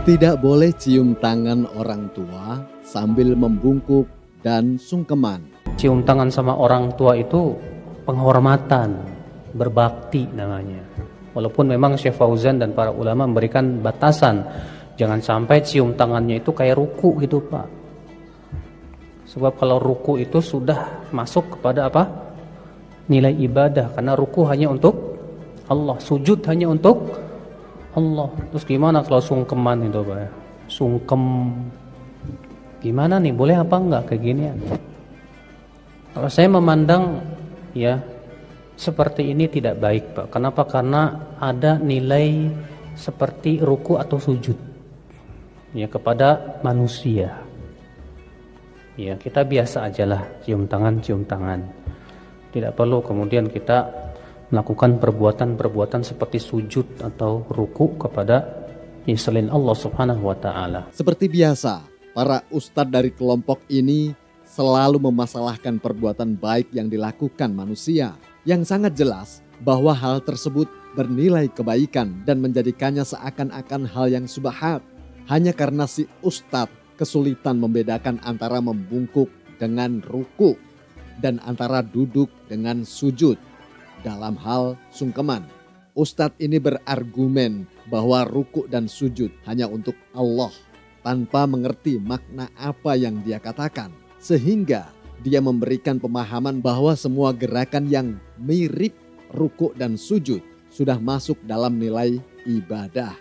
Tidak boleh cium tangan orang tua sambil membungkuk dan sungkeman. Cium tangan sama orang tua itu penghormatan, berbakti namanya. Walaupun memang Syekh Fauzan dan para ulama memberikan batasan, jangan sampai cium tangannya itu kayak ruku gitu Pak. Sebab kalau ruku itu sudah masuk kepada apa? Nilai ibadah, karena ruku hanya untuk Allah, sujud hanya untuk Allah. Terus gimana kalau sungkeman itu Pak? Sungkem gimana nih, boleh apa enggak kayak gini? Kalau saya memandang ya seperti ini tidak baik Pak. Kenapa? Karena ada nilai seperti ruku atau sujud ya kepada manusia. Ya kita biasa ajalah cium tangan. Tidak perlu kemudian kita melakukan perbuatan-perbuatan seperti sujud atau ruku kepada selain Allah Subhanahu wa taala. Seperti biasa, para ustadz dari kelompok ini selalu memasalahkan perbuatan baik yang dilakukan manusia, yang sangat jelas bahwa hal tersebut bernilai kebaikan dan menjadikannya seakan-akan hal yang subhat, hanya karena si ustadz kesulitan membedakan antara membungkuk dengan ruku dan antara duduk dengan sujud. Dalam hal sungkeman, ustadz ini berargumen bahwa ruku dan sujud hanya untuk Allah tanpa mengerti makna apa yang dia katakan. Sehingga dia memberikan pemahaman bahwa semua gerakan yang mirip ruku dan sujud sudah masuk dalam nilai ibadah.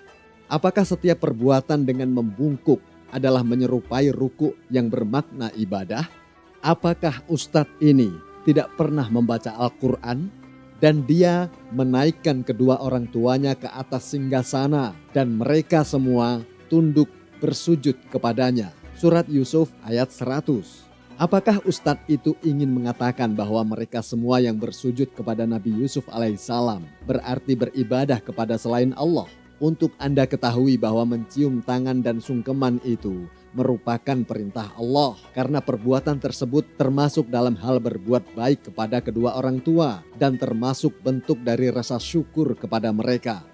Apakah setiap perbuatan dengan membungkuk adalah menyerupai ruku yang bermakna ibadah? Apakah ustadz ini tidak pernah membaca Al-Quran? Dan dia menaikkan kedua orang tuanya ke atas singgasana dan mereka semua tunduk bersujud kepadanya. Surat Yusuf ayat 100. Apakah ustadz itu ingin mengatakan bahwa mereka semua yang bersujud kepada Nabi Yusuf alaihissalam berarti beribadah kepada selain Allah? Untuk Anda ketahui bahwa mencium tangan dan sungkeman itu merupakan perintah Allah, karena perbuatan tersebut termasuk dalam hal berbuat baik kepada kedua orang tua dan termasuk bentuk dari rasa syukur kepada mereka.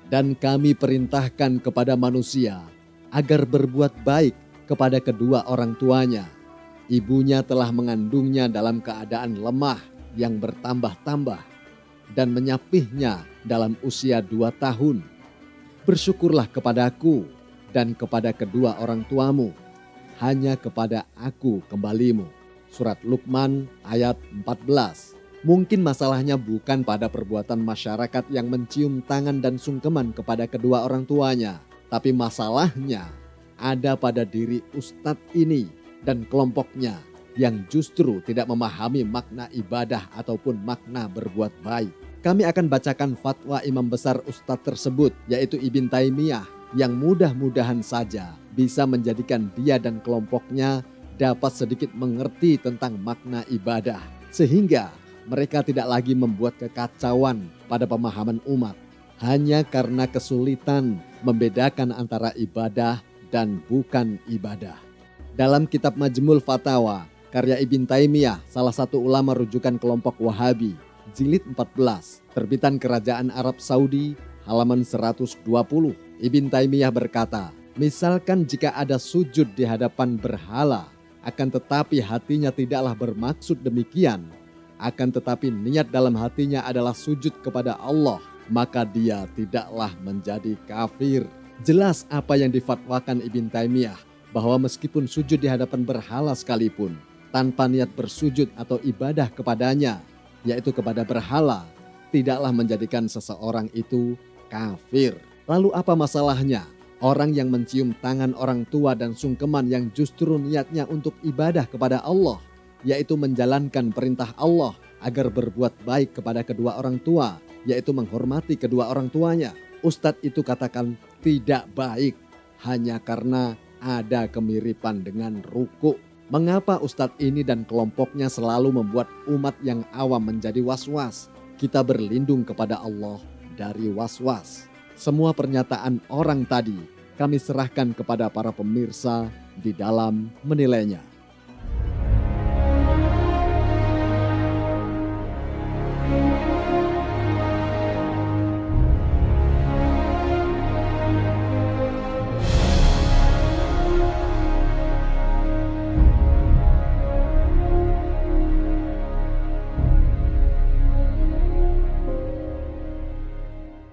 Dan kami perintahkan kepada manusia agar berbuat baik kepada kedua orang tuanya. Ibunya telah mengandungnya dalam keadaan lemah yang bertambah-tambah dan menyapihnya dalam usia 2 tahun. Bersyukurlah kepadaku dan kepada kedua orang tuamu, hanya kepada aku kembalimu. Surat Luqman ayat 14. Mungkin masalahnya bukan pada perbuatan masyarakat yang mencium tangan dan sungkeman kepada kedua orang tuanya, tapi masalahnya ada pada diri ustadz ini dan kelompoknya yang justru tidak memahami makna ibadah ataupun makna berbuat baik. Kami akan bacakan fatwa imam besar ustadz tersebut, yaitu Ibn Taimiyah, yang mudah-mudahan saja bisa menjadikan dia dan kelompoknya dapat sedikit mengerti tentang makna ibadah, sehingga mereka tidak lagi membuat kekacauan pada pemahaman umat hanya karena kesulitan membedakan antara ibadah dan bukan ibadah. Dalam kitab Majmul Fatawa karya Ibn Taimiyah, salah satu ulama rujukan kelompok Wahabi, jilid 14, terbitan Kerajaan Arab Saudi, halaman 120, Ibn Taimiyah berkata, misalkan jika ada sujud di hadapan berhala, akan tetapi hatinya tidaklah bermaksud demikian, akan tetapi niat dalam hatinya adalah sujud kepada Allah, maka dia tidaklah menjadi kafir. Jelas apa yang difatwakan Ibn Taimiyah, bahwa meskipun sujud di hadapan berhala sekalipun, tanpa niat bersujud atau ibadah kepadanya, yaitu kepada berhala, tidaklah menjadikan seseorang itu kafir. Lalu apa masalahnya orang yang mencium tangan orang tua dan sungkeman yang justru niatnya untuk ibadah kepada Allah, yaitu menjalankan perintah Allah agar berbuat baik kepada kedua orang tua, yaitu menghormati kedua orang tuanya? Ustadz itu katakan tidak baik hanya karena ada kemiripan dengan ruku. Mengapa ustadz ini dan kelompoknya selalu membuat umat yang awam menjadi was-was? Kita berlindung kepada Allah dari was-was. Semua pernyataan orang tadi kami serahkan kepada para pemirsa di dalam menilainya.